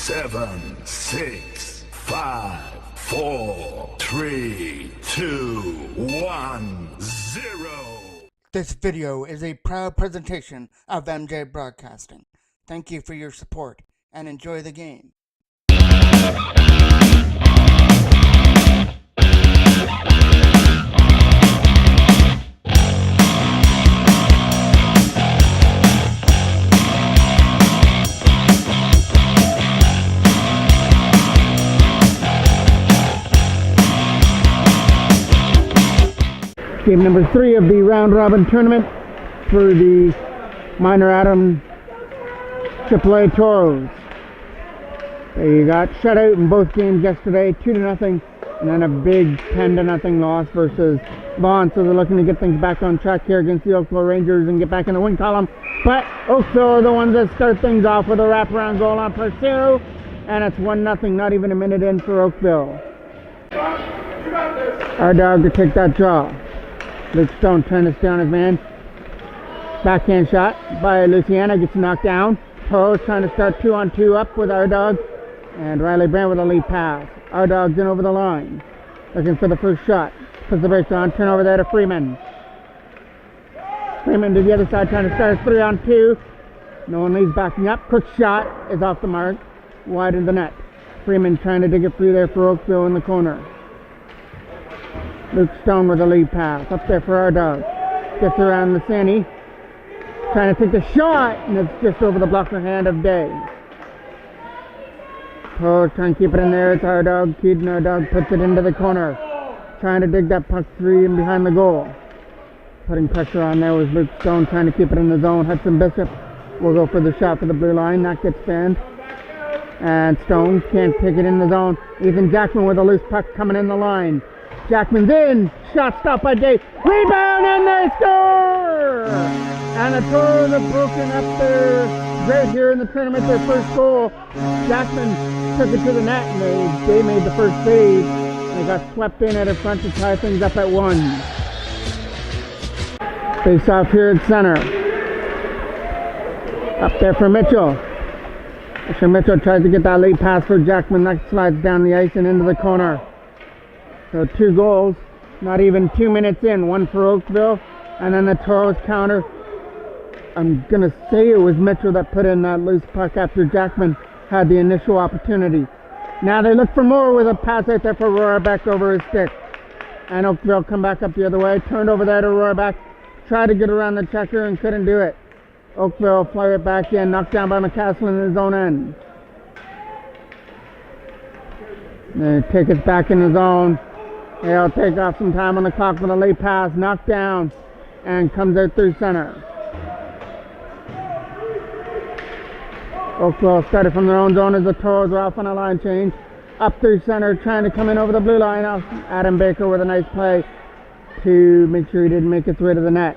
7, 6, 5, 4, 3, 2, 1, 0. This video is a proud presentation of MJ Broadcasting. Thank you for your support and enjoy the game. Game number 3 of the round-robin tournament for the Minor Atom AAA Toros. They got shut out in both games yesterday, 2-0, and then a big 10-0 loss versus Vaughn. So they're looking to get things back on track here against the Oakville Rangers and get back in the win column. But Oakville are the ones that start things off with a wraparound goal on Parcero, and it's 1-0, not even a minute in for Oakville. Our dog to take that draw. Luke Stone trying to stay on his man. Backhand shot by Luciana, gets knocked down. Toros trying to start 2-on-2 up with our dog. And Riley Brand with a lead pass. Our dog's in over the line. Looking for the first shot. Puts the brakes on. Turn over there to Freeman. Freeman to the other side trying to start 3-on-2. No one leaves backing up. Quick shot is off the mark. Wide of the net. Freeman trying to dig it through there for Oakville in the corner. Luke Stone with a lead pass. Up there for our dog. Gets around the Sandy. Trying to take the shot. And it's just over the blocker hand of Day. Toros trying to keep it in there. It's our dog. Keaton, our dog, puts it into the corner. Trying to dig that puck free and behind the goal. Putting pressure on there was Luke Stone trying to keep it in the zone. Hudson Bishop will go for the shot for the blue line. That gets banned. And Stone can't take it in the zone. Ethan Jackman with a loose puck coming in the line. Jackman's in. Shot stopped by Day. Rebound and they score! And the Toros have broken up their great here in the tournament, their first goal. Jackman took it to the net and Day made the first save. They got swept in at the front to tie things up at 1. Face off here at center. Up there for Mitchell. Mitchell tries to get that lead pass for Jackman. That slides down the ice and into the corner. So 2 goals, not even 2 minutes in. 1 for Oakville, and then the Toros counter. I'm going to say it was Mitchell that put in that loose puck after Jackman had the initial opportunity. Now they look for more with a pass out there for Rohrbeck over his stick. And Oakville come back up the other way. Turned over there to Rohrbeck. Tried to get around the checker and couldn't do it. Oakville fly it back in. Knocked down by McCaslin in his own end. They take it back in his own. They'll take off some time on the clock with a late pass, knocked down, and comes out through center. Oakville started from their own zone as the Toros are off on a line change. Up through center, trying to come in over the blue line. Adam Baker with a nice play to make sure he didn't make its way to the net.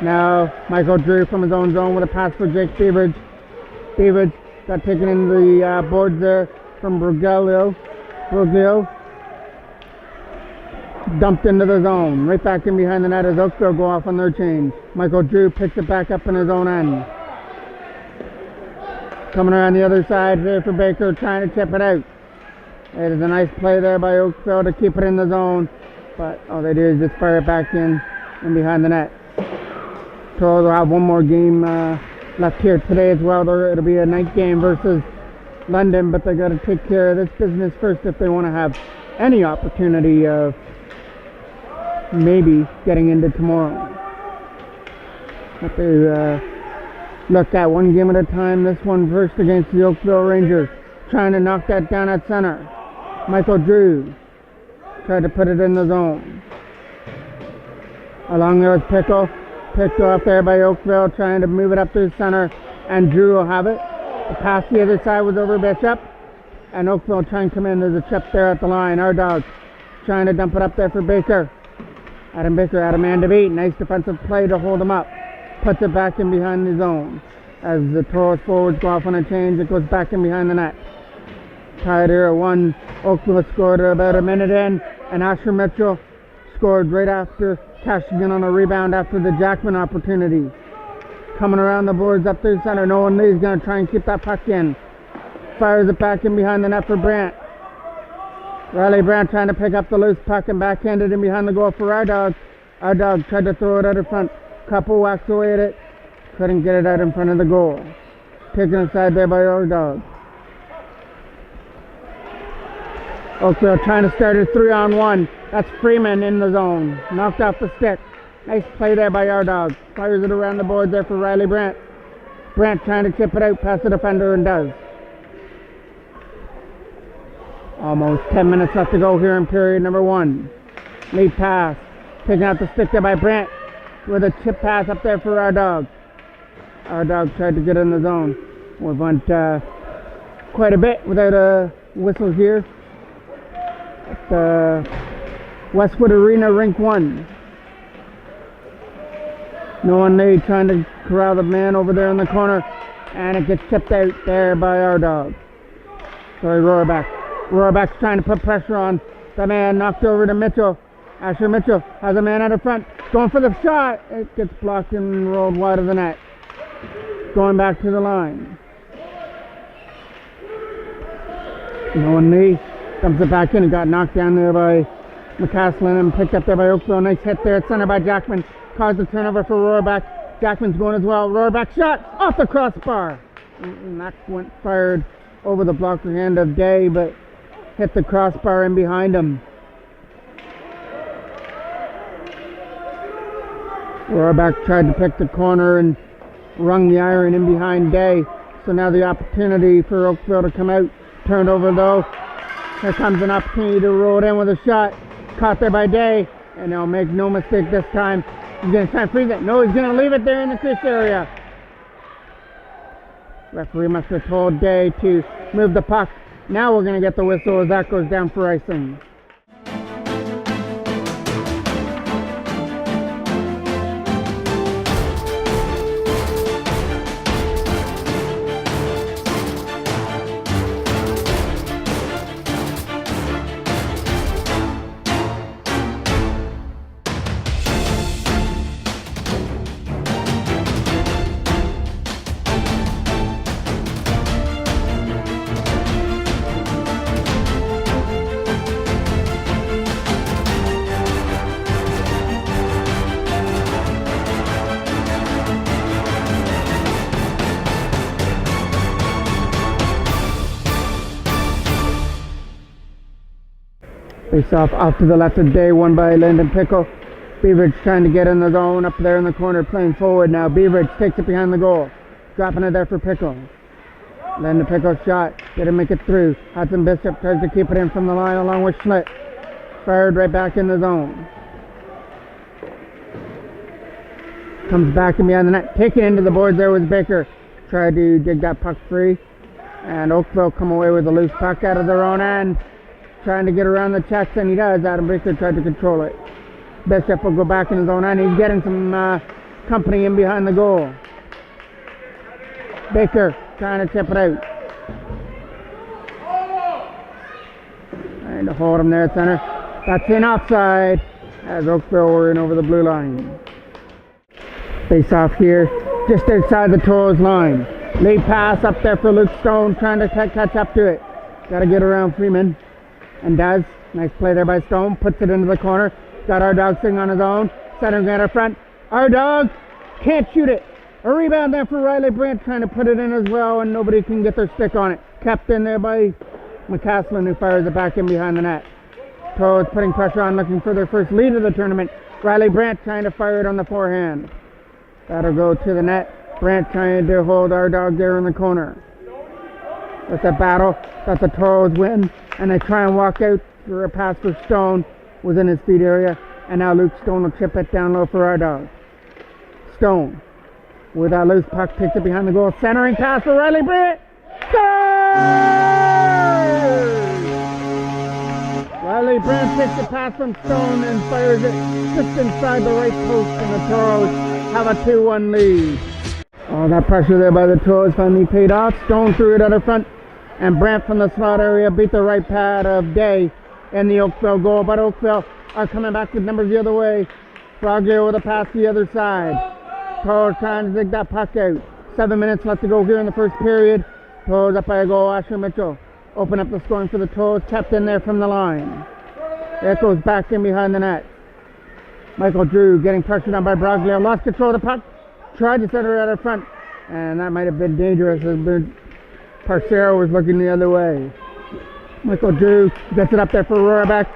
Now Michael Drew from his own zone with a pass for Jake Beveridge. Beveridge got taken in the boards there from Bruglio. Dumped into the zone. Right back in behind the net as Oakville go off on their change. Michael Drew picks it back up in his own end. Coming around the other side here for Baker, trying to chip it out. It is a nice play there by Oakville to keep it in the zone. But all they do is just fire it back in and behind the net. Toros will have one more game left here today as well. It'll be a night game versus London, but they got to take care of this business first if they want to have any opportunity of maybe getting into tomorrow. Have to look at one game at a time. This one first against the Oakville Rangers. Trying to knock that down at center. Michael Drew tried to put it in the zone. Along there was Pickle. Picked off there by Oakville, trying to move it up to the center, and Drew will have it. The pass the other side was over Bishop, and Oakville trying to come in. There's a chip there at the line. Our dog trying to dump it up there for Baker. Adam Baker had a man to beat. Nice defensive play to hold him up. Puts it back in behind the zone. As the Toros forwards go off on a change, it goes back in behind the net. Tied here at 1. Oakville scored about a minute in, and Asher Mitchell scored right after, cashing in on a rebound after the Jackman opportunity. Coming around the boards up through center. Nolan Lee's going to try and keep that puck in. fires it back in behind the net for Brandt. Riley Brandt trying to pick up the loose puck and backhand it in behind the goal for our dog. Our dog tried to throw it out in front. Couple whacks away at it. Couldn't get it out in front of the goal. Taken aside there by our dog. Oakville trying to start a 3-on-1. That's Freeman in the zone. Knocked off the stick. Nice play there by our dog. Fires it around the board there for Riley Brandt. Brandt trying to chip it out past the defender and does. Almost 10 minutes left to go here in period number 1. Lead pass. Taking out the stick there by Brandt with a chip pass up there for our dog. Our dog tried to get in the zone. We went quite a bit without a whistle here at the Westwood Arena, Rink 1. No one there trying to corral the man over there in the corner, and it gets tipped out there by our dog. Sorry, Rohrbeck. Rohrbeck's trying to put pressure on the man, knocked over to Mitchell. Asher Mitchell has a man out of front, going for the shot. It gets blocked and rolled wide of the net. Going back to the line. No one knee. Dumps it back in and got knocked down there by McCaslin and picked up there by Oakville. Nice hit there at center by Jackman. Caused the turnover for Rohrbeck. Jackman's going as well. Rohrbeck shot off the crossbar. And that went fired over the blocker hand of Day, but hit the crossbar in behind him. Rohrbeck tried to pick the corner and rung the iron in behind Day. So now the opportunity for Oakville to come out. Turned over though. Here comes an opportunity to roll it in with a shot. Caught there by Day. And he'll make no mistake this time. He's going to try and freeze it. No, he's going to leave it there in the crease area. Referee must have told Day to move the puck. Now we're going to get the whistle as that goes down for icing. Face off to the left of Day, won by Lyndon Pickle. Beveridge trying to get in the zone up there in the corner, playing forward now. Beveridge takes it behind the goal. Dropping it there for Pickle. Lyndon Pickle shot. Didn't make it through. Hudson Bishop tries to keep it in from the line along with Schlitt. Fired right back in the zone. Comes back in behind the net. Taking into the boards there was Baker. Tried to dig that puck free. And Oakville come away with a loose puck out of their own end. Trying to get around the checks, and he does. Adam Baker tried to control it. Bishop will go back in his own end. He's getting some company in behind the goal. Baker trying to tip it out. Trying to hold him there at center. That's in offside as Oakville were in over the blue line. Face off here just outside the Toros line. Lead pass up there for Luke Stone, trying to catch up to it. Got to get around Freeman. And does. Nice play there by Stone. Puts it into the corner. Got our dog sitting on his own. Centering it up front. Our dog can't shoot it. A rebound there for Riley Brandt, trying to put it in as well, and nobody can get their stick on it. Kept in there by McCaslin, who fires it back in behind the net. Toros putting pressure on, looking for their first lead of the tournament. Riley Brandt trying to fire it on the forehand. That'll go to the net. Brandt trying to hold our dog there in the corner. With the battle that the Toros win, and they try and walk out for a pass for Stone within his feet area, and now Luke Stone will chip it down low for our dog. Stone with that loose puck, takes it behind the goal, centering pass for Riley Brandt. Riley Brandt takes the pass from Stone and fires it just inside the right post, and the Toros have a 2-1 lead. Oh, that pressure there by the Toros finally paid off. Stone threw it out of front, and Brandt from the slot area beat the right pad of Day in the Oakville goal. But Oakville are coming back with numbers the other way. Frogger with a pass to the other side. Toros trying to dig that puck out. 7 minutes left to go here in the first period. Toros up by a goal. Ashley Mitchell open up the scoring for the Toros. Kept in there from the line. It goes back in behind the net. Michael Drew getting pressured on by Broglio. Lost control of the puck. Tried to set her out of front. And that might have been dangerous as Parcero was looking the other way. Michael Drew gets it up there for Rohrbeck.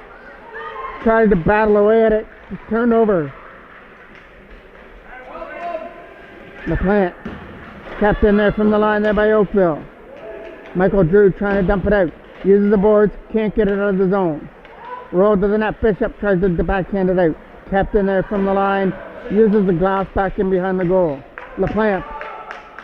Tried to battle away at it. Just turned over. LaPlante kept in there from the line there by Oakville. Michael Drew trying to dump it out. Uses the boards. Can't get it out of the zone. Rolled to the net. Bishop tries to backhand it out. Kept in there from the line. Uses the glass back in behind the goal. LaPlante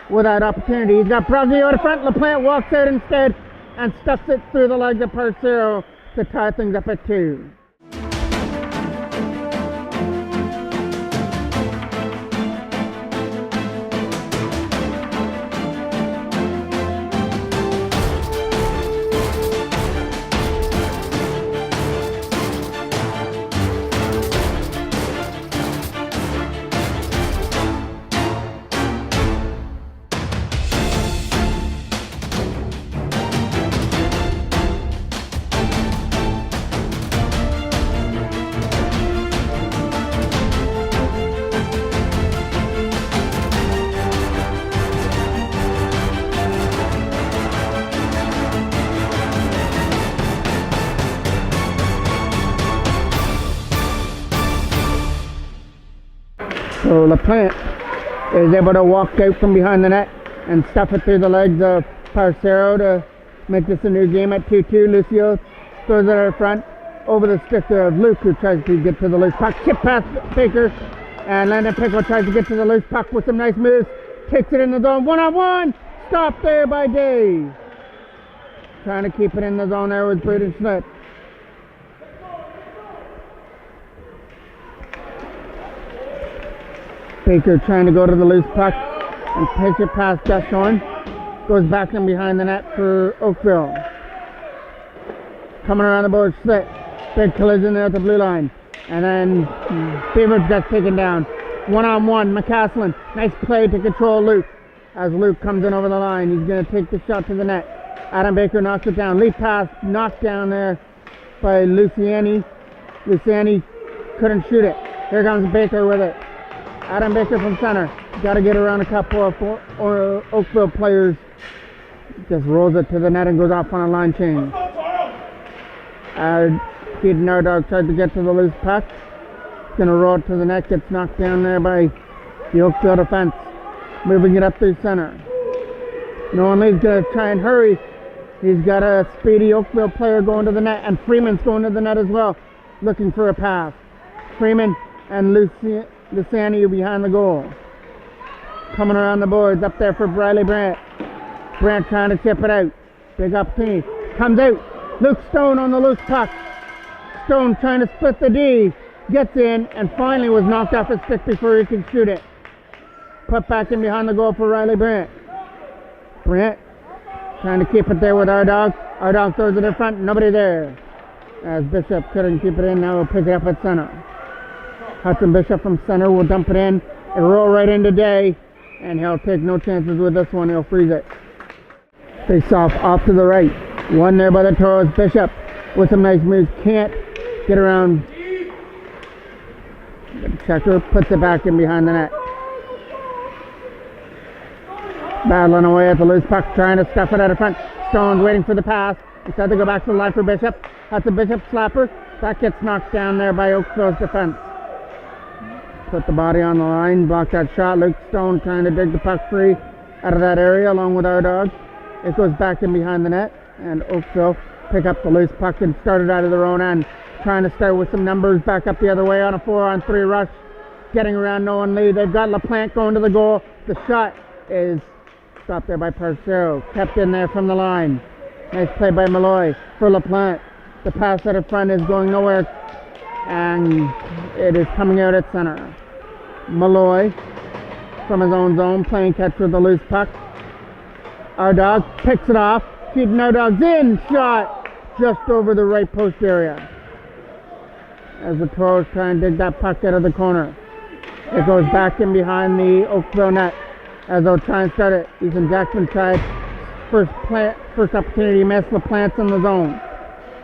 without opportunity. He's got Broglio out front. LaPlante walks out instead and stuffs it through the legs of Parcero to tie things up at 2. So LaPlante is able to walk out from behind the net and stuff it through the legs of Parcero to make this a new game at 2-2. Lucio throws it out front over the stick of Luke, who tries to get to the loose puck. Chip past Baker, and Landon Pickle tries to get to the loose puck with some nice moves. Takes it in the zone, 1-on-1. Stopped there by Dave. Trying to keep it in the zone there with Braden Schmidt. Baker trying to go to the loose puck and pitch it past Deshorn. Goes back in behind the net for Oakville. Coming around the board, Schmidt. Big collision there at the blue line. And then Beaver gets taken down. 1-on-1, McCaslin. Nice play to control Luke. As Luke comes in over the line, he's going to take the shot to the net. Adam Baker knocks it down. Lead pass knocked down there by Luciani. Luciani couldn't shoot it. Here comes Baker with it. Adam Baker from center. Got to get around a couple of Oakville players. Just rolls it to the net and goes off on a line change. Keaton Nardog tried to get to the loose puck. Going to roll it to the net. Gets knocked down there by the Oakville defense. Moving it up through center. Nolan Lee's going to try and hurry. He's got a speedy Oakville player going to the net, and Freeman's going to the net as well, looking for a pass. Freeman and Luciani behind the goal. Coming around the boards up there for Briley Brandt. Brandt trying to chip it out. Big opportunity. Comes out. Luke Stone on the loose puck. Stone trying to split the D. Gets in and finally was knocked off his stick before he could shoot it. Put back in behind the goal for Riley Brandt. Brandt trying to keep it there with Ardog. Ardog throws it in front. Nobody there. As Bishop couldn't keep it in, now we'll pick it up at center. Hudson Bishop from center will dump it in. It'll roll right into Day, and he'll take no chances with this one. He'll freeze it. Face off to the right. One there by the Toros. Bishop with some nice moves. Can't get around. Checker puts it back in behind the net. Battling away at the loose puck, trying to stuff it out of front. Stone's waiting for the pass. Instead to go back to the line for Bishop. Hudson Bishop slapper. That gets knocked down there by Oakville's defense. Put the body on the line, block that shot. Luke Stone trying to dig the puck free out of that area along with our dog. It goes back in behind the net, and Oakville pick up the loose puck and start it out of their own end. Trying to start with some numbers back up the other way on a 4-on-3 rush. Getting around Nolan Lee. They've got LaPlante going to the goal. The shot is stopped there by Parcero. Kept in there from the line. Nice play by Malloy for LaPlante. The pass out of front is going nowhere, and it is coming out at center. Malloy from his own zone, playing catch with the loose puck. Our dog picks it off. Keaton Our Dog's in. Shot just over the right post area. As the Toros try and dig that puck out of the corner. It goes back in behind the Oakville net as they'll try and start it. Ethan Jackson tried first opportunity missed. LaPlante's in the zone.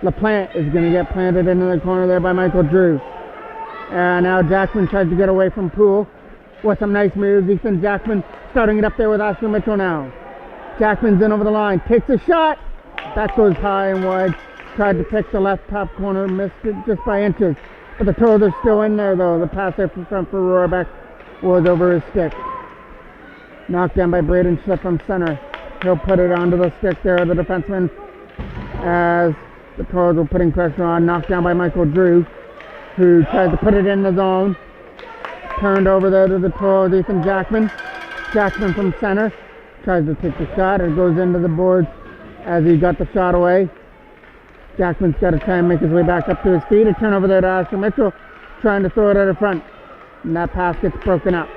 LaPlante is going to get planted into the corner there by Michael Drew. And now Jackman tries to get away from Poole with some nice moves. Ethan Jackman starting it up there with Asher Mitchell now. Jackman's in over the line, takes a shot. That goes high and wide. Tried to pick the left top corner, missed it just by inches. But the Toros are still in there though. The pass there from front for Rohrbeck was over his stick. Knocked down by Braden Schlipp from center. He'll put it onto the stick there, the defenseman, as the Toros were putting pressure on. Knocked down by Michael Drew, who tries to put it in the zone. Turned over there to the Toros, Ethan Jackman. Jackman from center tries to take the shot. It goes into the boards as he got the shot away. Jackman's got to try and make his way back up to his feet. A turn over there to Asher Mitchell, trying to throw it out of front. And that pass gets broken up.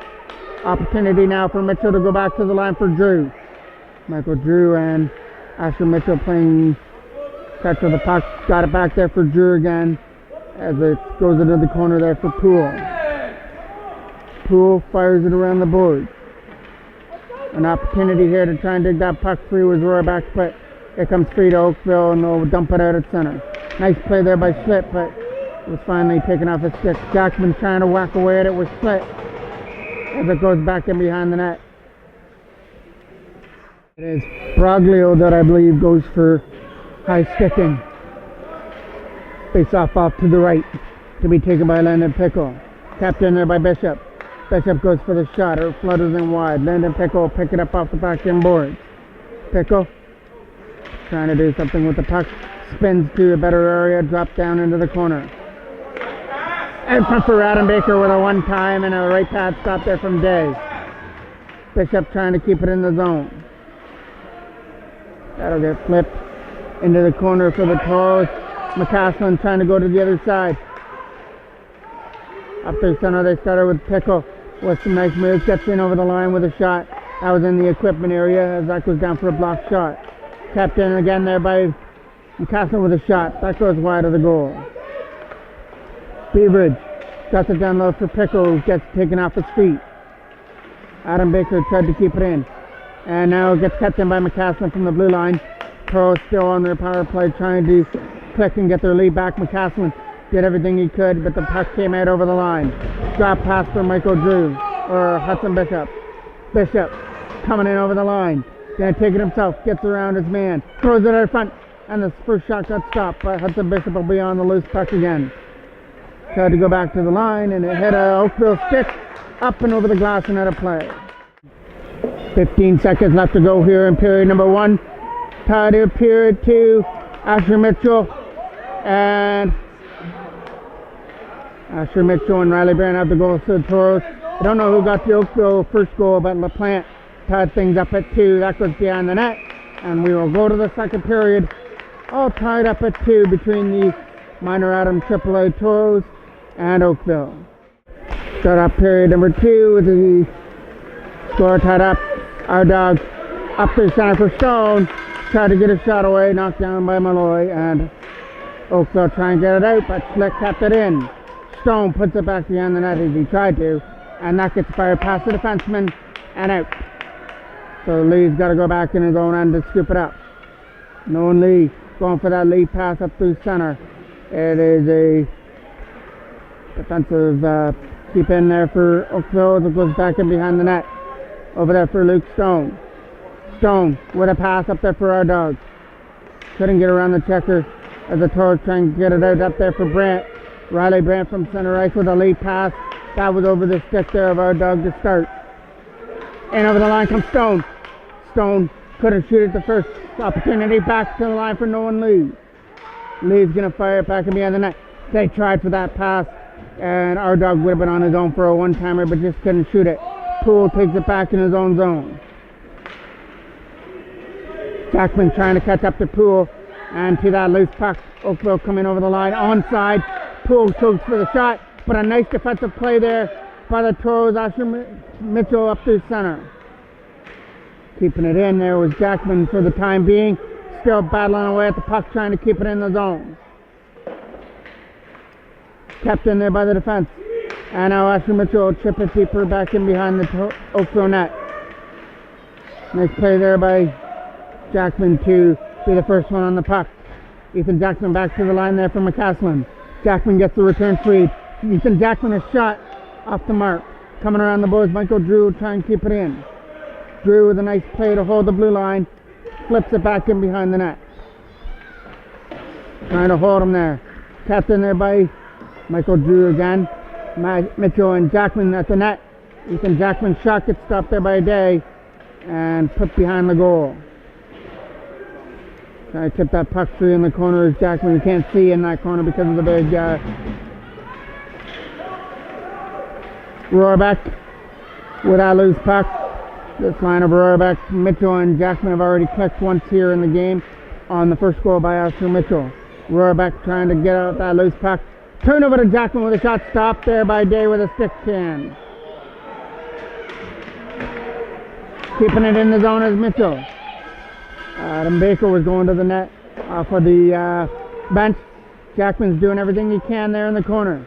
Opportunity now for Mitchell to go back to the line for Drew. Michael Drew and Asher Mitchell playing catch with the puck. Got it back there for Drew again as it goes into the corner there for Poole. Poole fires it around the boards. An opportunity here to try and dig that puck free with Rohrbeck, but it comes free to Oakville and they'll dump it out at center. Nice play there by Schlitt, but it was finally taken off his stick. Jackman trying to whack away at it with Schlitt as it goes back in behind the net. It is Broglio that I believe goes for high sticking. Face off to the right to be taken by Landon Pickle. Tapped in there by Bishop. Bishop goes for the shot. It flutters in wide. Landon Pickle will pick it up off the back end boards. Pickle trying to do something with the puck. Spins to a better area. Drops down into the corner. In front for Adam Baker with a one-time and a right pad stop there from Day. Bishop trying to keep it in the zone. That'll get flipped into the corner for the Toros. McCaslin trying to go to the other side. Up through center, they started with Pickle with some nice moves. Gets in over the line with a shot. That was in the equipment area as that goes down for a blocked shot. Tapped in again there by McCaslin with a shot. That goes wide of the goal. Beveridge got it down low for Pickle, who gets taken off his feet. Adam Baker tried to keep it in. And now it gets kept in by McCaslin from the blue line. Toros still on their power play trying to click and get their lead back. McCaslin did everything he could, but the puck came out over the line. Drop pass for Michael Drew, or Hudson Bishop. Bishop coming in over the line. Gonna take it himself, gets around his man, throws it out front, and the first shot got stopped, but Hudson Bishop will be on the loose puck again. Tried to go back to the line, and it hit a Oakville stick up and over the glass and out of play. 15 seconds left to go here in period number 1. Tied to period 2. Asher Mitchell and Riley Brand have the goals to the Toros. I don't know who got the Oakville first goal, but LaPlante tied things up at 2. That goes behind the net, and we will go to the second period. All tied up at 2 between the Minor Adam AAA Toros and Oakville. Start off period number 2 with the score tied up. Our dog up through center for Stone. Tried to get a shot away, knocked down by Malloy, and Oakville trying to get it out, but Schlick kept it in. Stone puts it back behind the net as he tried to, and that gets fired past the defenseman and out. So Lee's got to go back in and go on to scoop it up. Nolan Lee going for that lead pass up through center. It is a defensive keep in there for Oakville as it goes back in behind the net. Over there for Luke Stone. Stone with a pass up there for our dogs. Couldn't get around the checker as the Toros trying to get it out up there for Brandt. Riley Brandt from center ice with a lead pass. That was over the stick there of our dog to start. And over the line comes Stone. Stone couldn't shoot it the first opportunity. Back to the line for Nolan Lee. Lee's going to fire it back in behind the net. They tried for that pass, and our dog would have been on his own for a one-timer, but just couldn't shoot it. Poole takes it back in his own zone. Jackman trying to catch up to Poole, and to that loose puck. Oakville coming over the line, onside. Poole chokes for the shot, but a nice defensive play there by the Toros. Asher Mitchell up through center. Keeping it in there was Jackman for the time being. Still battling away at the puck, trying to keep it in the zone. Kept in there by the defense. And now Asher Mitchell will chip it deeper back in behind the Oakville net. Nice play there by Jackman to be the first one on the puck. Ethan Jackman back to the line there from McCaslin. Jackman gets the return feed. Ethan Jackman a shot off the mark. Coming around the boards, Michael Drew trying to keep it in. Drew with a nice play to hold the blue line. Flips it back in behind the net. Trying to hold him there. Tapped in there by Michael Drew again. Mitchell and Jackman at the net. Ethan Jackman's shot gets stopped there by Day and put behind the goal. Trying to tip that puck free in the corner is Jackman. You can't see in that corner because of the big Rohrbeck with that loose puck. This line of Rohrbeck, Mitchell and Jackman have already clicked once here in the game on the first goal by Oscar Mitchell. Rohrbeck trying to get out that loose puck. Turn over to Jackman with a shot stopped there by Day with a stick can. Keeping it in the zone is Mitchell. Adam Baker was going to the net off of the bench. Jackman's doing everything he can there in the corner.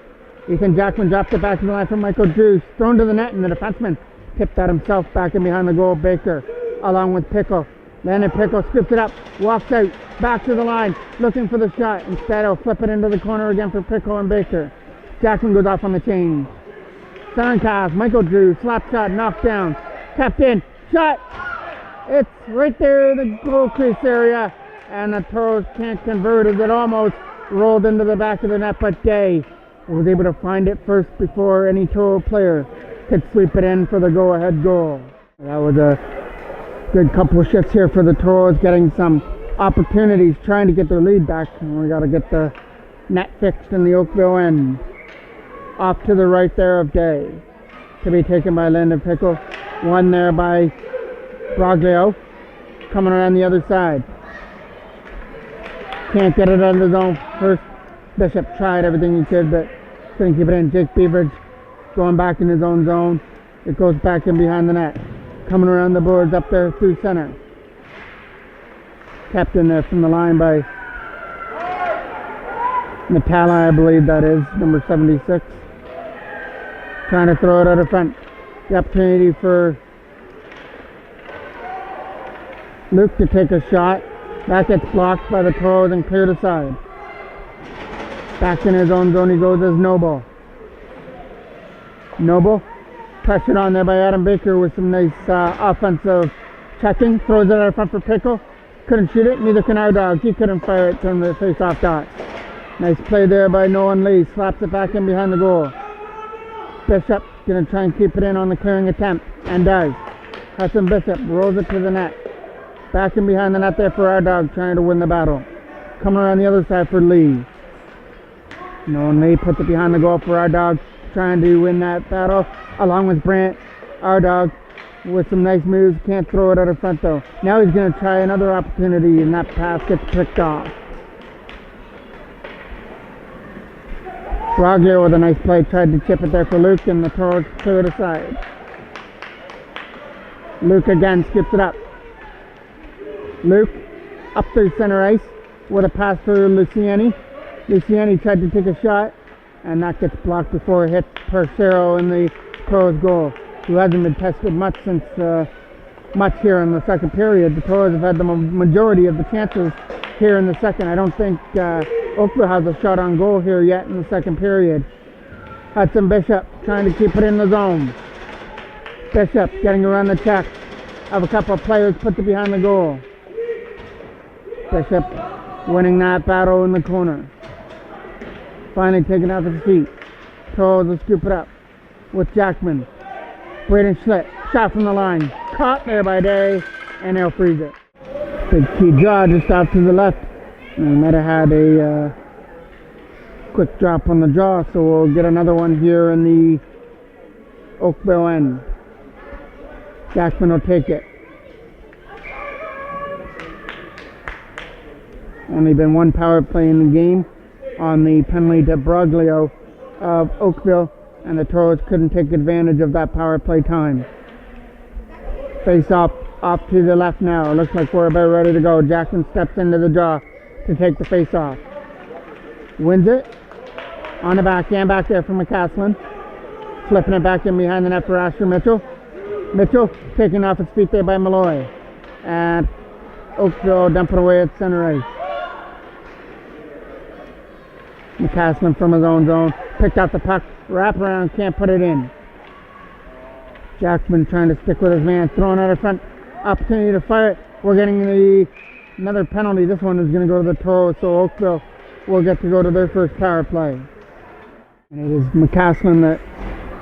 Ethan Jackman dropped it back to the line from Michael Drew. Thrown to the net and the defenseman tipped that himself back in behind the goal. Baker along with Pickle. Landon Pickle scripts it up, walks out, back to the line, looking for the shot. Instead he'll flip it into the corner again for Pickle and Baker. Jackman goes off on the change. Suncast, Michael Drew, slap shot, knocked down, tapped in, shot! It's right there in the goal crease area, and the Toros can't convert as it almost rolled into the back of the net, but Day was able to find it first before any Toro player could sweep it in for the go-ahead goal. That was a good couple of shifts here for the Toros, getting some opportunities, trying to get their lead back, and we got to get the net fixed in the Oakville end. Off to the right there of Day, to be taken by Landon Pickle. One there by Broglio, coming around the other side. Can't get it out of the zone first. Bishop tried everything he could, but couldn't keep it in. Jake Beaveridge going back in his own zone. It goes back in behind the net. Coming around the boards up there through center. Kept in there from the line by Metalla, I believe that is, number 76. Trying to throw it out of front. The opportunity for Luke to take a shot. That gets blocked by the Toros and cleared aside. Back in his own zone he goes as Noble. Noble, pressured on there by Adam Baker with some nice offensive checking. Throws it out front for Pickle. Couldn't shoot it, neither can our dog. He couldn't fire it from the face-off dot. Nice play there by Nolan Lee. Slaps it back in behind the goal. Bishop going to try and keep it in on the clearing attempt, and does. Hudson Bishop rolls it to the net. Back in behind the net there for our dog, trying to win the battle. Coming around the other side for Lee. Nolan Lee puts it behind the goal for our dog, trying to win that battle, along with Brant. Our dog with some nice moves, can't throw it out of front though. Now he's going to try another opportunity, and that pass gets picked off. Broglio with a nice play, tried to chip it there for Luke, and the Toros clear it aside. Luke again skips it up. Luke up through center ice with a pass for Luciani. Luciani tried to take a shot, and that gets blocked before it hits Percero in the Toros goal, who hasn't been tested much since much here in the second period. The Toros have had the majority of the chances here in the second. I don't think Oakville has a shot on goal here yet in the second period. Hudson Bishop trying to keep it in the zone. Bishop getting around the check of a couple of players, puts it behind the goal. Bishop winning that battle in the corner. Finally taken off his feet. Toros will scoop it up with Jackman. Braden Schlitt, shot from the line. Caught there by Day, and they'll freeze it. Big key draw just off to the left. And we might have had a quick drop on the draw, so we'll get another one here in the Oakville end. Jackman will take it. Only been one power play in the game on the penalty to Broglio of Oakville, and the Toros couldn't take advantage of that power play time. Face off to the left now. Looks like we're about ready to go. Jackman steps into the draw to take the face off. Wins it. On the backhand back there from McCaslin. Flipping it back in behind the net for Asher Mitchell. Mitchell taken off his feet there by Malloy. And Oakville dump it away at center ice. McCaslin from his own zone. Picked out the puck. Wrap around. Can't put it in. Jackman trying to stick with his man. Throwing out in front. Opportunity to fire it. We're getting another penalty. This one is going to go to the Toros. So Oakville will get to go to their first power play. And it is McCaslin that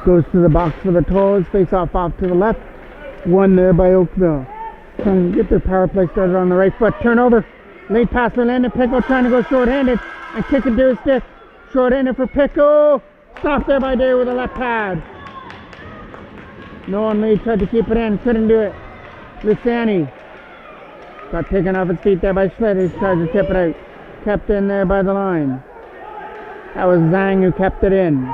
goes to the box for the Toros. Face off to the left. One there by Oakville. Trying to get their power play started on the right foot. Turnover. Late pass for Landon Pickle, trying to go short-handed and kick it to his stick. Short-handed for Pickle. Stopped there by Day with a left pad. Nolan Lee tried to keep it in. Couldn't do it. Lissani got taken off his feet there by Schlitt. He tried to tip it out. Kept in there by the line. That was Zhang who kept it in.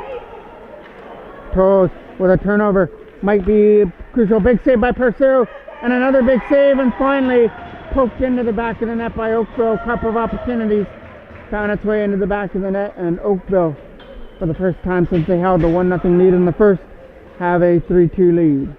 Toros with a turnover. Might be crucial. Big save by Purcell. And another big save, and finally poked into the back of the net by Oakville. Couple of opportunities. Found its way into the back of the net, and Oakville, for the first time since they held the 1-0 lead in the first, have a 3-2 lead.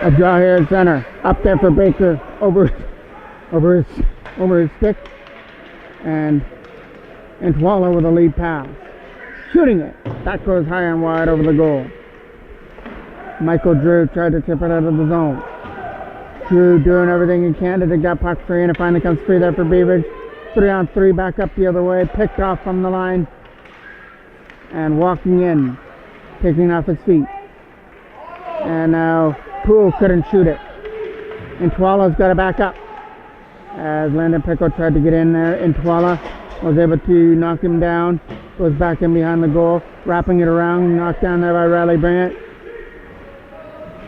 A draw here at center. Up there for Baker. Over his stick. And Twala with a lead pass. Shooting it. That goes high and wide over the goal. Michael Drew tried to tip it out of the zone. Drew doing everything he can to dig that puck free, and it finally comes free there for Beavers. 3-on-3 back up the other way. Picked off from the line. And walking in. Taking off his feet. And now Poole couldn't shoot it. Intwala's got to back up. As Landon Pickle tried to get in there, Intwala was able to knock him down. Goes back in behind the goal, wrapping it around, knocked down there by Riley Brandt.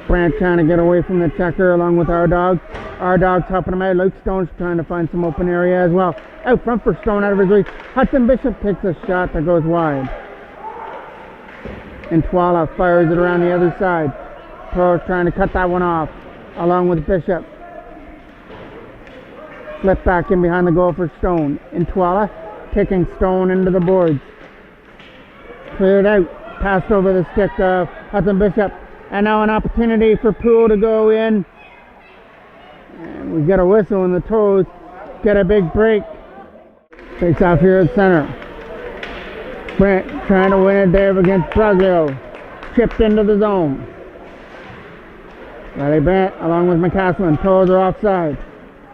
Brandt trying to get away from the checker along with our dog. Our dog's helping him out. Luke Stone's trying to find some open area as well. Out front for Stone out of his reach. Hudson Bishop takes a shot that goes wide. Intwala fires it around the other side. Toros trying to cut that one off, along with Bishop. Flip back in behind the goal for Stone. Intwala kicking Stone into the boards. Cleared out, passed over the stick of Hudson Bishop. And now an opportunity for Poole to go in. And we get a whistle, and the Toros get a big break. Takes off here at center. Brent trying to win it there against Braglio. Chipped into the zone. Riley Brandt along with McCaslin. Toros are offside.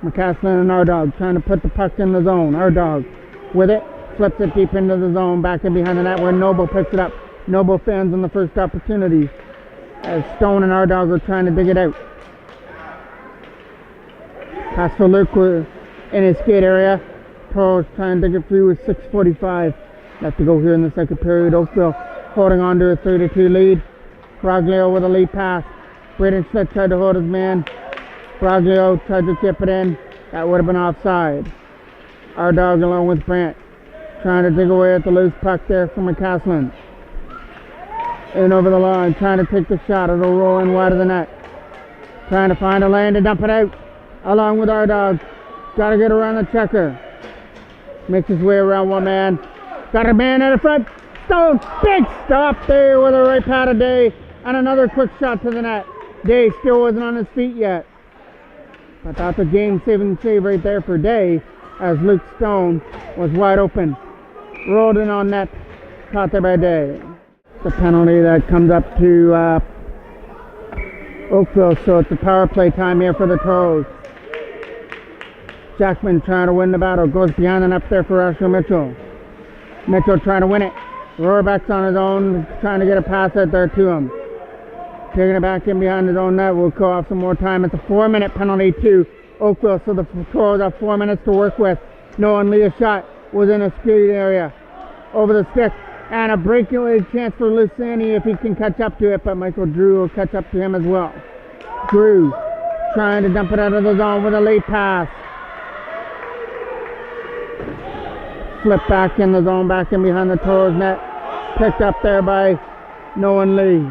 McCaslin and Ardog trying to put the puck in the zone. Ardog with it. Flips it deep into the zone. Back in behind the net where Noble picks it up. Noble fans on the first opportunity. As Stone and Ardog are trying to dig it out. Pass for Luke in his skate area. Toros trying to dig it free with 6:45 left to go here in the second period. Oakville holding on to a 3-2 lead. Braglio with a lead pass. Braden Schlitt tried to hold his man. Braglio tried to chip it in. That would have been offside. Our dog along with Brandt trying to dig away at the loose puck there from McCaslin. In over the line, trying to take the shot. It'll roll in wide of the net. Trying to find a lane to dump it out. Along with our dog. Got to get around the checker. Makes his way around one man. Got a man in the front. Stone. Big stop there with a right pad of Day. And another quick shot to the net. Day still wasn't on his feet yet. But that's a game-saving save right there for Day, as Luke Stone was wide open. Rolled in on net. Caught there by Day. The penalty that comes up to Oakville, so it's a power play time here for the Toros. Jackman trying to win the battle. Goes behind and up there for Asher Mitchell. Mitchell trying to win it. Rohrbeck's on his own, trying to get a pass out there to him. Taking it back in behind his own net. We'll call off some more time. It's a 4-minute penalty to Oakville, so the Toros have 4 minutes to work with. Noah Leah's shot was in a skate area. Over the stick, and a breakaway chance for Lucini if he can catch up to it, but Michael Drew will catch up to him as well. Drew trying to dump it out of the zone with a late pass. Flip back in the zone, back in behind the Toros net. Picked up there by Noah Lee.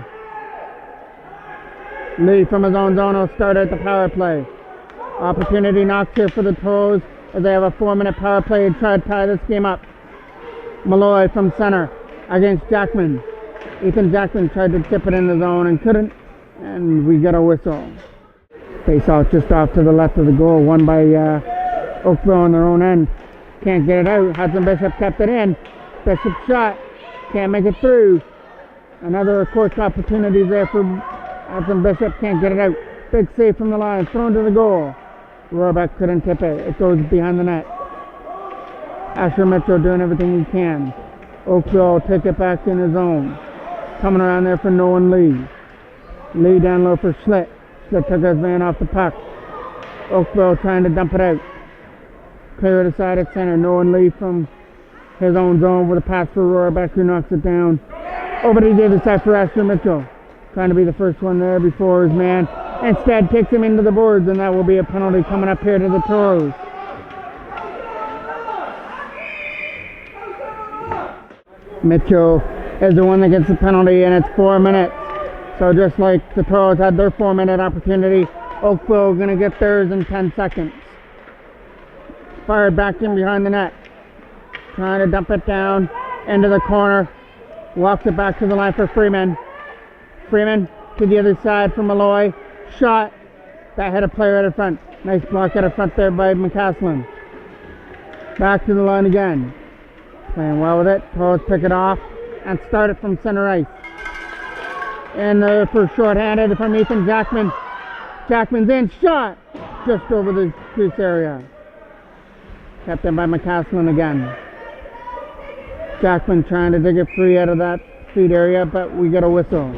Lee from his own zone will start at the power play. Opportunity knocks here for the Toros as they have a 4-minute power play and try to tie this game up. Malloy from center against Jackman. Ethan Jackman tried to tip it in the zone and couldn't, and we get a whistle. Face off just off to the left of the goal, won by Oakville on their own end. Can't get it out. Hudson Bishop kept it in. Bishop shot, can't make it through. Another, of course, opportunity there for Hudson Bishop, can't get it out. Big save from the line, thrown to the goal. Rohrbeck couldn't tip it. It goes behind the net. Asher Mitchell doing everything he can. Oakville will take it back in his zone. Coming around there for Noah Lee. Lee down low for Schlitt. Schlitt took his man off the puck. Oakville trying to dump it out. Clear it aside at center. Noah Lee from his own zone with a pass for Rohrbeck, who knocks it down. Over to the other side for Asher Mitchell. Trying to be the first one there before his man. Instead takes him into the boards, and that will be a penalty coming up here to the Toros. Mitchell is the one that gets the penalty, and it's 4 minutes. So just like the Toros had their 4-minute opportunity, Oakville going to get theirs in 10 seconds. Fired back in behind the net. Trying to dump it down into the corner. Walks it back to the line for Freeman. Freeman to the other side for Malloy. Shot. That had a player out of front. Nice block out of front there by McCaslin. Back to the line again. Playing well with it. Toros pick it off and start it from center ice. And there for short-handed from Ethan Jackman. Jackman's in. Shot. Just over the crease area. Kept in by McCaslin again. Jackman trying to dig it free out of that feed area, but we get a whistle.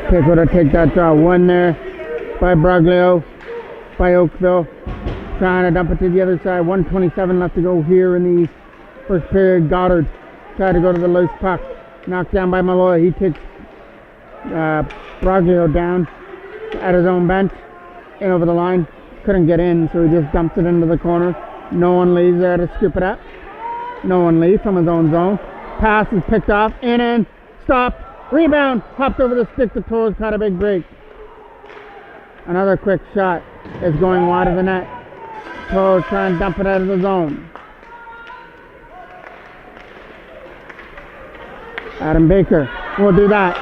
Pickle to take that draw. One there by Broglio, by Oakville. Trying to dump it to the other side. 1:27 left to go here in the first period. Goddard tried to go to the loose puck. Knocked down by Malloy. He takes Broglio down at his own bench and over the line. Couldn't get in, so he just dumps it into the corner. No one leaves there to scoop it up. No one leaves from his own zone. Pass is picked off. In. Stopped. Rebound. Hopped over the stick. The Toros caught a big break. Another quick shot is going wide of the net. Toros trying to dump it out of the zone. Adam Baker will do that.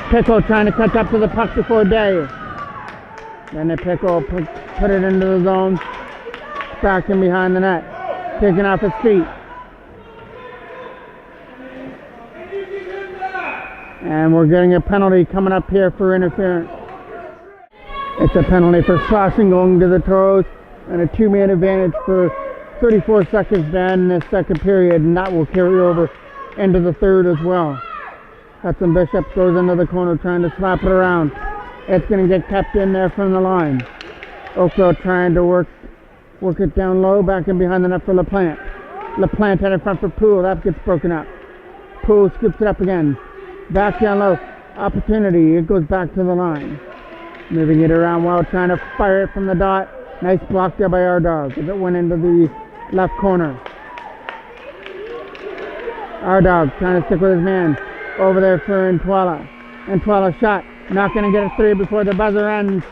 Pickle trying to catch up to the puck before Day. Then the Pickle put it into the zone. Back in behind the net. Taking off his feet. And we're getting a penalty coming up here for interference. It's a penalty for sloshing going to the Toros, and a 2-man advantage for 34 seconds down in this second period, and that will carry over into the third as well. Hudson Bishop goes into the corner trying to slap it around. It's going to get kept in there from the line. Oakville trying to work it down low, back in behind the net for LaPlante. LaPlante had in front for Poole. That gets broken up. Poole scoops it up again. Back down low. Opportunity. It goes back to the line. Moving it around well, trying to fire it from the dot. Nice block there by our dog as it went into the left corner. Our dog trying to stick with his man. Over there for Entwala. Entwala shot. Not going to get a three before the buzzer ends.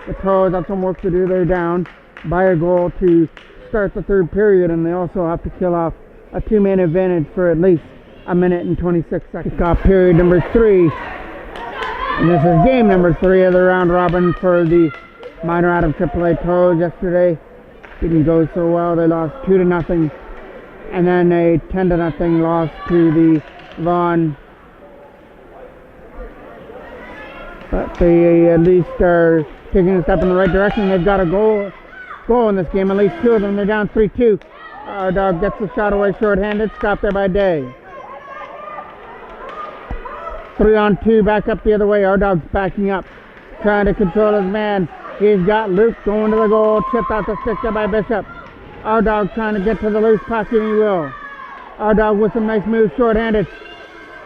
The Toros have some work to do. They're down by a goal to start the third period, and they also have to kill off a 2-man advantage for at least a minute and 26 seconds. Kickoff period number 3. And this is game number 3 of the round robin for the Minor Adam AAA Toros. Yesterday didn't go so well. They lost 2-0, and then a 10-0 loss to the Vaughan. But they at least are taking a step in the right direction. They've got a goal in this game, at least 2 of them. They're down 3-2. Our dog gets the shot away short-handed, stopped there by Day. 3-on-2, back up the other way. Our dog's backing up, trying to control his man. He's got Luke going to the goal, chipped out the stick there by Bishop. Our dog trying to get to the loose puck, and he will. Our dog with some nice moves, short-handed.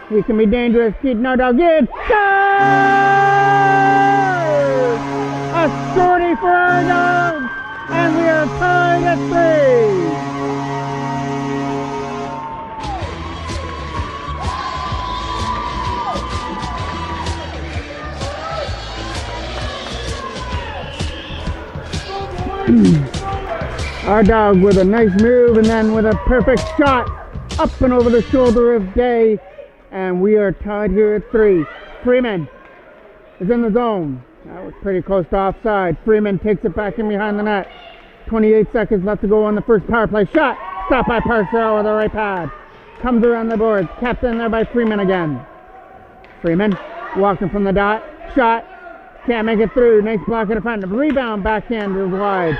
He can be dangerous. Keaton, our dog, good. A shorty for our dogs, and we are tied at 3. Our dog with a nice move and then with a perfect shot up and over the shoulder of Day, and we are tied here at 3. Freeman is in the zone. That was pretty close to offside. Freeman takes it back in behind the net. 28 seconds left to go on the first power play. Shot! Stopped by Parcell with the right pad. Comes around the boards. Kept in there by Freeman again. Freeman walking from the dot. Shot. Can't make it through. Nice block in the front. Rebound backhand is wide.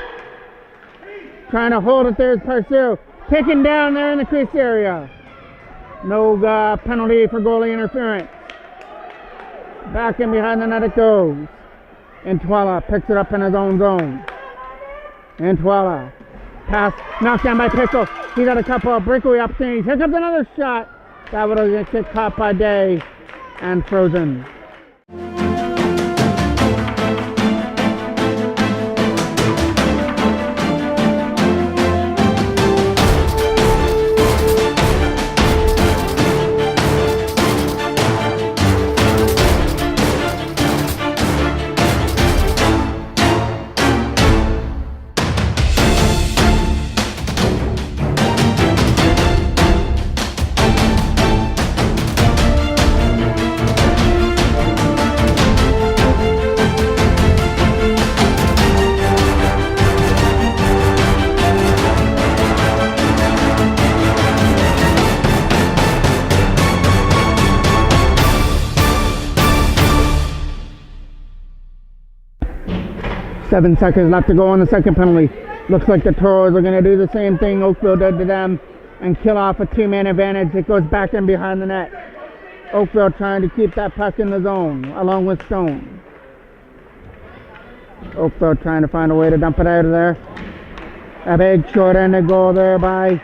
Trying to hold it there is Parcell. Taken down there in the crease area. No penalty for goalie interference. Back in behind the net it goes. Intwala picks it up in his own zone. Intwala. Pass knocked down by Pickle. He got a couple of breakaway opportunities. Here comes another shot. That would have get caught by Day and frozen. 7 seconds left to go on the second penalty. Looks like the Toros are going to do the same thing Oakville did to them and kill off a 2-man advantage. It goes back in behind the net. Oakville trying to keep that puck in the zone along with Stone. Oakville trying to find a way to dump it out of there. A big short-ended goal there by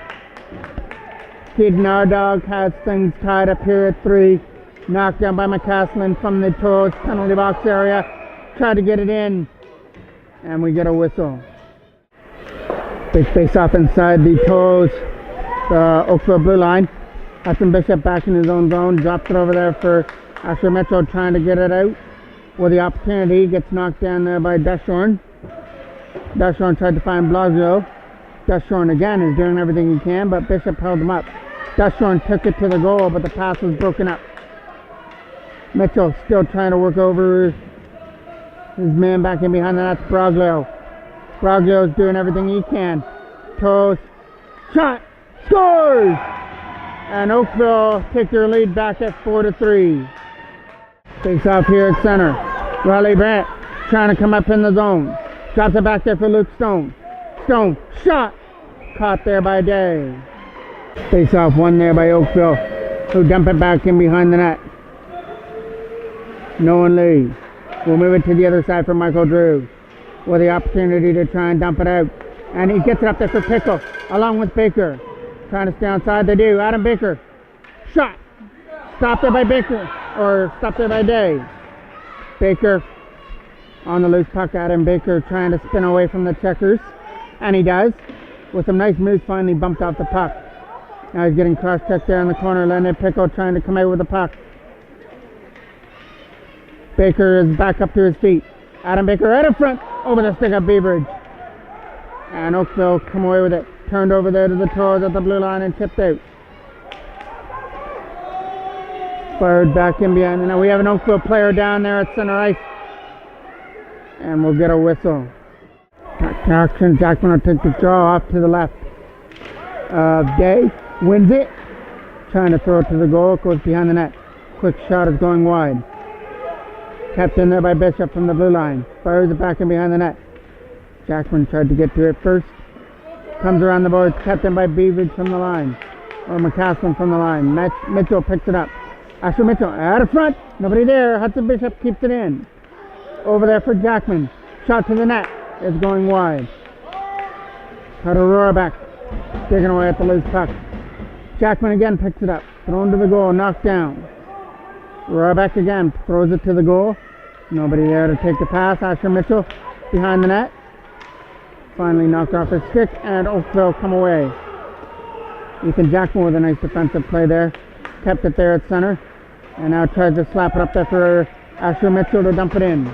Keaton. Our dog has things tied up here at 3. Knocked down by McCaslin from the Toros penalty box area. Tried to get it in, and we get a whistle. Big face-off inside the Toros, the Oakville blue line. Hudson Bishop back in his own zone, drops it over there for Asher Mitchell trying to get it out. With the opportunity, gets knocked down there by Deshorn. Deshorn tried to find Blasio. Deshorn again is doing everything he can, but Bishop held him up. Deshorn took it to the goal, but the pass was broken up. Mitchell still trying to work over his man back in behind the net. Broglio. Broglio's doing everything he can. Toes. Shot. Scores! And Oakville take their lead back at 4-3. Takes off here at center. Riley Brandt trying to come up in the zone. Drops it back there for Luke Stone. Stone. Shot. Caught there by Day. Face off one there by Oakville, who dump it back in behind the net. Nolan Lee will move it to the other side for Michael Drew with the opportunity to try and dump it out. And he gets it up there for Pickle along with Baker. Trying to stay outside, they do. Adam Baker. Shot. Stopped there by Baker. Or stopped there by Day. Baker on the loose puck. Adam Baker trying to spin away from the checkers. And he does. With some nice moves, finally bumped off the puck. Now he's getting cross-checked there in the corner. Landon Pickle trying to come out with the puck. Baker is back up to his feet. Adam Baker right up front over the stick of Beveridge. And Oakville come away with it. Turned over there to the Toros at the blue line and chipped out. Fired back in behind. Now we have an Oakville player down there at center ice. And we'll get a whistle. Jackson will take the draw off to the left. Day wins it. Trying to throw it to the goal. It goes behind the net. Quick shot is going wide. Kept in there by Bishop from the blue line. Fires it back in behind the net. Jackman tried to get to it first. Comes around the boards. Kept in by Beveridge from the line. Or McCaslin from the line. Mitchell picks it up. Asher Mitchell out of front. Nobody there. Hudson Bishop keeps it in. Over there for Jackman. Shot to the net. It's going wide. Cut a Rohrbeck. Digging away at the loose puck. Jackman again picks it up. Thrown to the goal. Knocked down. Rohrbeck again throws it to the goal. Nobody there to take the pass. Asher Mitchell behind the net. Finally knocked off his stick, and Oakville come away. Ethan Jackman with a nice defensive play there. Kept it there at center. And now tries to slap it up there for Asher Mitchell to dump it in.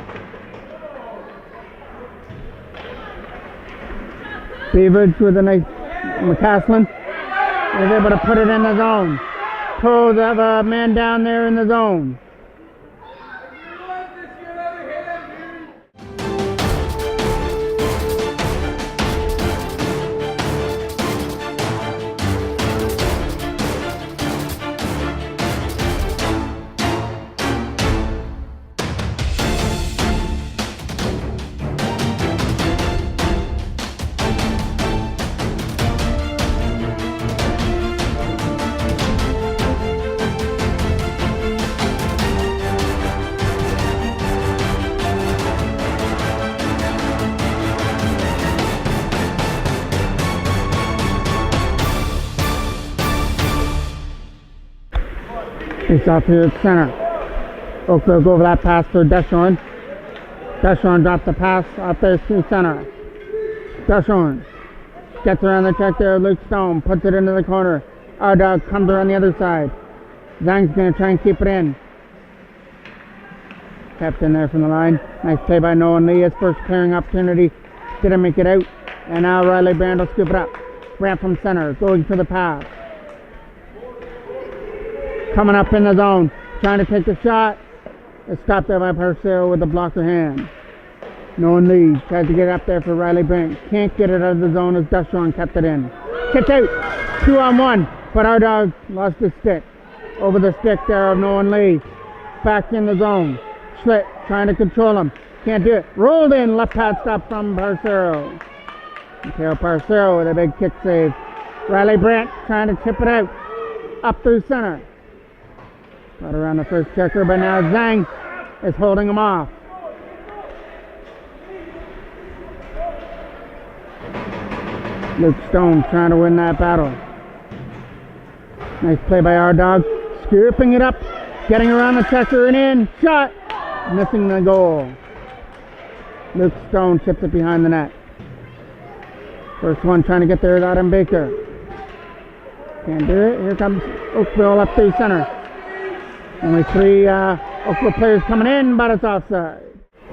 Beaverage with a nice McCaslin is able to put it in the zone. Toros have a man down there in the zone. Face off here at center. Oakville go over that pass for Deschorn. Deschorn drops the pass out there to center. Deschorn gets around the check there. Luke Stone puts it into the corner. Our dog comes around the other side. Zhang's going to try and keep it in. Kept in there from the line. Nice play by Nolan Lee. His first clearing opportunity. Didn't make it out. And now Riley Brand will scoop it up. Brand from center. Going for the pass. Coming up in the zone, trying to take the shot. It's stopped there by Parcero with the blocker hand. Nolan Lee tries to get up there for Riley Brand. Can't get it out of the zone as Deschorn kept it in. Kicked out, 2-on-1, but our dog lost his stick. Over the stick there of Nolan Lee. Back in the zone. Schlitt trying to control him. Can't do it. Rolled in, left pad stop from Parcero. Mikhail Parcero with a big kick save. Riley Brandt trying to chip it out. Up through center. Got around the first checker, but now Zhang is holding him off. Luke Stone trying to win that battle. Nice play by our dog. Scooping it up, getting around the checker and in. Shot! Missing the goal. Luke Stone chips it behind the net. First one trying to get there is Adam Baker. Can't do it. Here comes Oakville up through center. Only three Oakville players coming in, but it's offside.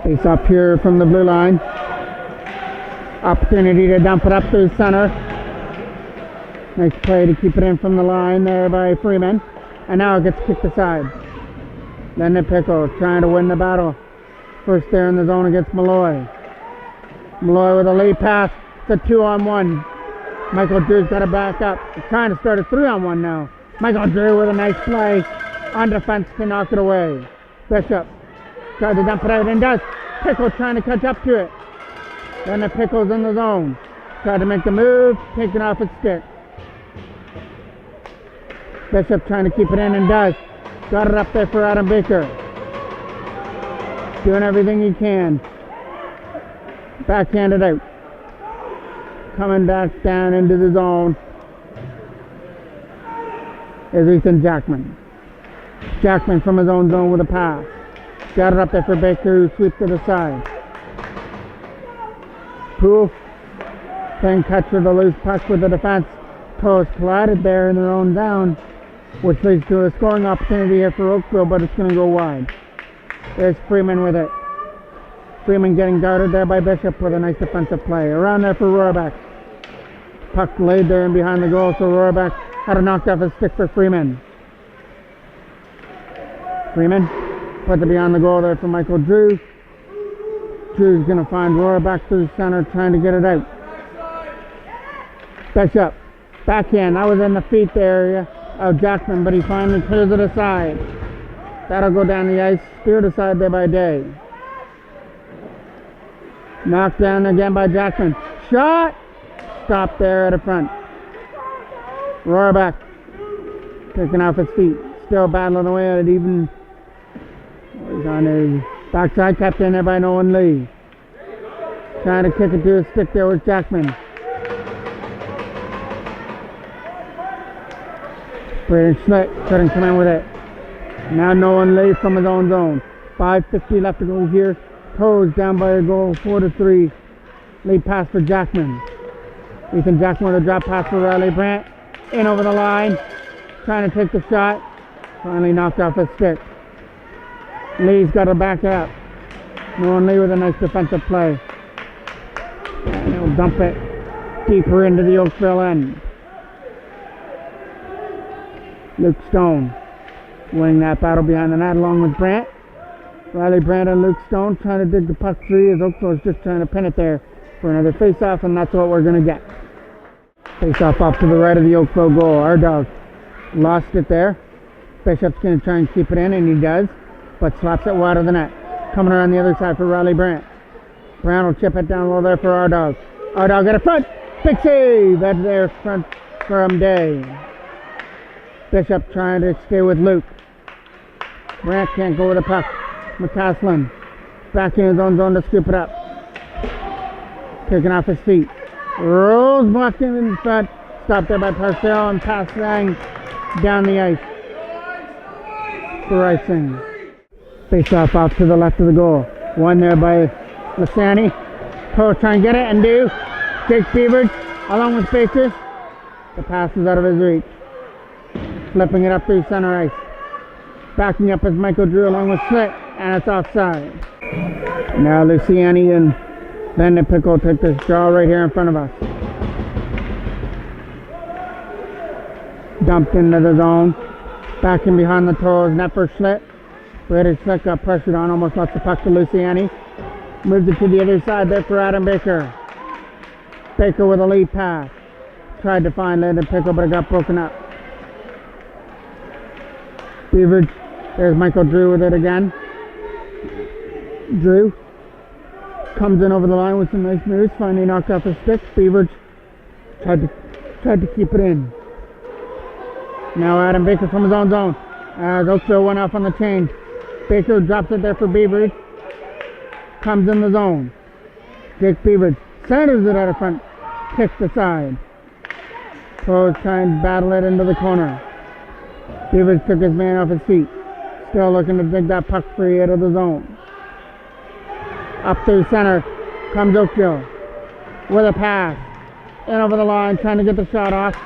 Face up here from the blue line. Opportunity to dump it up through center. Nice play to keep it in from the line there by Freeman. And now it gets kicked aside. Then the Pickle trying to win the battle. First there in the zone against Malloy. Malloy with a lead pass. It's a 2-on-1. Michael Drew's got to back up. He's trying to start a 3-on-1 now. Michael Drew with a nice play. On defense to knock it away. Bishop tried to dump it out and does. Pickle trying to catch up to it. Then the Pickle's in the zone. Tried to make the move, taking off its stick. Bishop trying to keep it in and does. Got it up there for Adam Baker. Doing everything he can. Backhanded out. Coming back down into the zone is Ethan Jackman. Jackman from his own zone with a pass. Got it up there for Baker, who sweeps to the side. Poole then catches the loose puck with the defense. Toros collided there in their own down, which leads to a scoring opportunity here for Oakville, but it's going to go wide. There's Freeman with it. Freeman getting guarded there by Bishop with a nice defensive play. Around there for Rohrbeck. Puck laid there and behind the goal, so Rohrbeck had to knock off his stick for Freeman. Freeman puts it beyond the goal there for Michael Drew. Drew's going to find Rohrbeck through the center, trying to get it out. Bishop, backhand. That was in the feet area of Jackman, but he finally clears it aside. That'll go down the ice, steered aside there by Day. Knocked down again by Jackman. Shot! Stopped there at the front. Rohrbeck taking off his feet. Still battling away at it, even. He's on his backside, kept in there by Nolan Lee. Trying to kick it to his stick there with Jackman. Braden Schmidt couldn't come in with it. Now Nolan Lee from his own zone. 5:50 left to go here. Toros down by a goal, 4-3. Lead pass for Jackman. Ethan Jackman with a drop pass for Riley Brandt. In over the line. Trying to take the shot. Finally knocked off his stick. Lee's got to back up. Nolan Lee with a nice defensive play. And he'll dump it deeper into the Oakville end. Luke Stone winning that battle behind the net along with Brandt. Riley Brandt and Luke Stone trying to dig the puck free as Oakville is just trying to pin it there for another face-off, and that's what we're going to get. Face-off off to the right of the Oakville goal. Our dog lost it there. Bishop's going to try and keep it in, and he does, but slaps it wide of the net. Coming around the other side for Riley Brandt. Brown will chip it down low there for our dog. Our dog at a front. Big save at their front from Day. Bishop trying to stay with Luke. Brandt can't go with the puck. McCaslin back in his own zone to scoop it up. Taking off his feet. Rolls blocking in front. Stopped there by Parcell and pass bang down the ice for icing. Face off to the left of the goal. One there by Lasani. Toros trying to get it and do. Jake Beavers along with Baker. The pass is out of his reach. Flipping it up through center ice. Backing up is Michael Drew along with Schmidt, and it's offside. Now Luciani and Ben Pickle take this draw right here in front of us. Dumped into the zone. Back in behind the Toros, net for Schmidt. Brady Schmidt got pressured on, almost lost the puck to Luciani. Moves it to the other side there for Adam Baker. Baker with a lead pass. Tried to find Landon Pickle, but it got broken up. Beaver, there's Michael Drew with it again. Drew comes in over the line with some nice moves, finally knocked off his stick. Beaver tried to keep it in. Now Adam Baker from his own zone. Oakville went off on the change. Baker drops it there for Beaver. Comes in the zone. Jake Beaver centers it out of front. Kicks the side. Toros trying to battle it into the corner. Beavers took his man off his feet. Still looking to dig that puck free out of the zone. Up through center comes Oakville with a pass. In over the line, trying to get the shot off.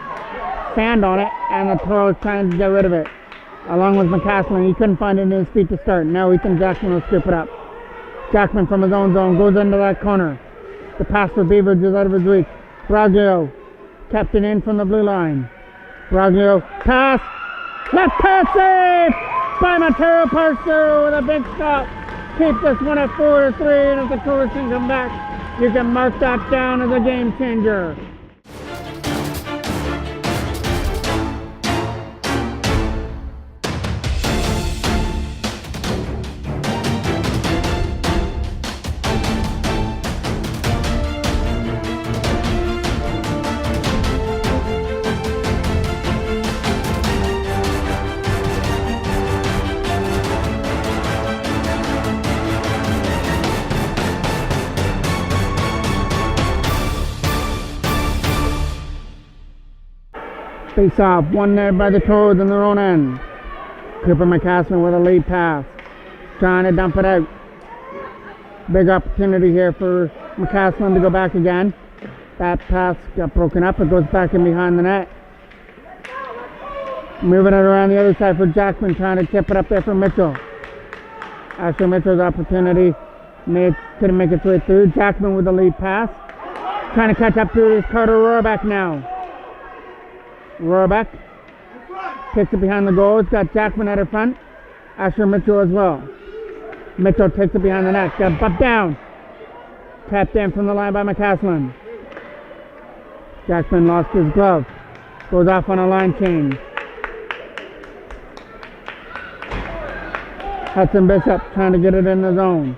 Fanned on it, and the Toros trying to get rid of it. Along with McCaslin, he couldn't find it in his feet to start. Now Ethan Jackman will scoop it up. Jackman from his own zone goes into that corner. The pass for Beavers is out of his reach. Braglio kept it in from the blue line. Braglio pass. Left pass save by Montero Parser with a big stop. Keep this one at 4-3, and if the Toros can come back, you can mark that down as a game changer. Face off, one there by the Toros in their own end. Cooper McCaslin with a lead pass. Trying to dump it out. Big opportunity here for McCaslin to go back again. That pass got broken up. It goes back in behind the net. Moving it around the other side for Jackman, trying to tip it up there for Mitchell. Asher Mitchell's opportunity. Couldn't make its way through. Jackman with the lead pass. Trying to catch up to his Carter Rohrbeck now. Rohrbeck takes it behind the goal. It's got Jackman at her front. Asher Mitchell as well. Mitchell takes it behind the net. Got bumped down. Tapped in from the line by McCaslin. Jackman lost his glove. Goes off on a line change. Hudson Bishop trying to get it in the zone.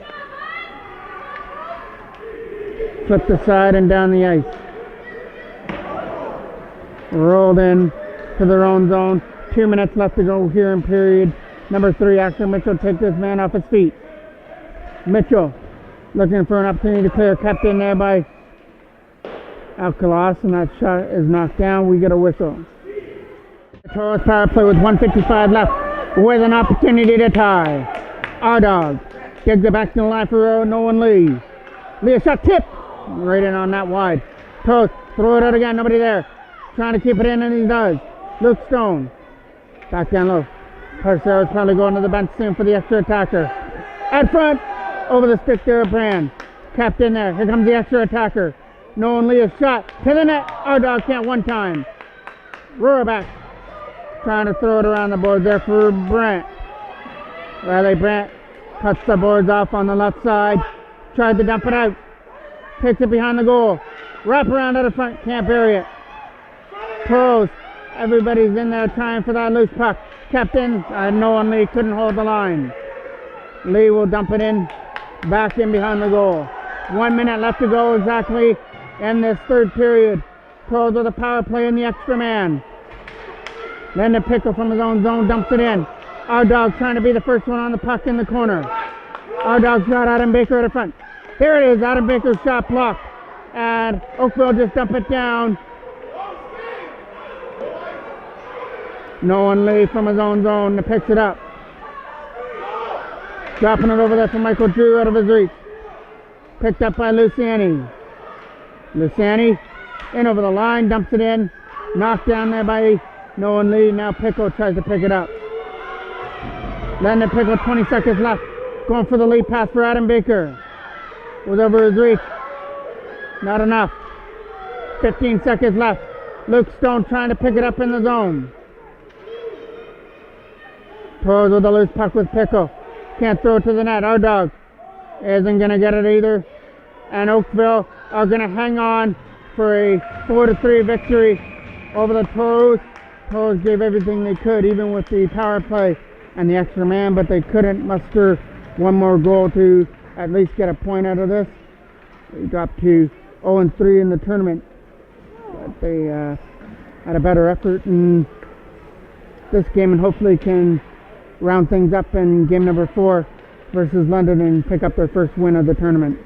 Flip the side and down the ice. Rolled in to their own zone. 2 minutes left to go here in period number 3. Asher Mitchell takes this man off his feet. Mitchell looking for an opportunity to clear, kept in there by Alcalas, and that shot is knocked down. We get a whistle. The Toros power play with 1:55 left with an opportunity to tie. Our dog digs it back to the line for Nolan Lee. Lee, a shot tip right in on that wide. Toros throw it out again, nobody there. Trying to keep it in, and he does. Luke Stone back down low. Parcero's probably going to the bench soon for the extra attacker. At front, over the stick there, Brand. Kept in there. Here comes the extra attacker. Nolan Lee, a shot to the net. Our dog can't one time. Roar back. Trying to throw it around the board there for Brant. Riley Brant cuts the boards off on the left side. Tried to dump it out. Takes it behind the goal. Wrap around at the front. Can't bury it. Toros. Everybody's in there trying for that loose puck. Captain, Nolan Lee couldn't hold the line. Lee will dump it in. Back in behind the goal. 1 minute left to go exactly in this third period. Toros with a power play in the extra man. Landon Pickle from his own zone dumps it in. Our dog trying to be the first one on the puck in the corner. Our dog's got Adam Baker at the front. There it is, Adam Baker's shot blocked. And Oakville just dump it down. Nolan Lee from his own zone picks it up. Dropping it over there for Michael Drew out of his reach. Picked up by Luciani. Luciani in over the line, dumps it in. Knocked down there by Nolan Lee. Now Pickle tries to pick it up. Landon Pickle, 20 seconds left. Going for the lead pass for Adam Baker. Was over his reach. Not enough. 15 seconds left. Luke Stone trying to pick it up in the zone. Toros with a loose puck with Pickle. Can't throw it to the net. Our dog isn't going to get it either. And Oakville are going to hang on for a 4-3 victory over the Toros. Toros gave everything they could, even with the power play and the extra man, but they couldn't muster one more goal to at least get a point out of this. They dropped to 0-3 in the tournament, but they had a better effort in this game and hopefully can round things up in game number 4 versus London and pick up their first win of the tournament.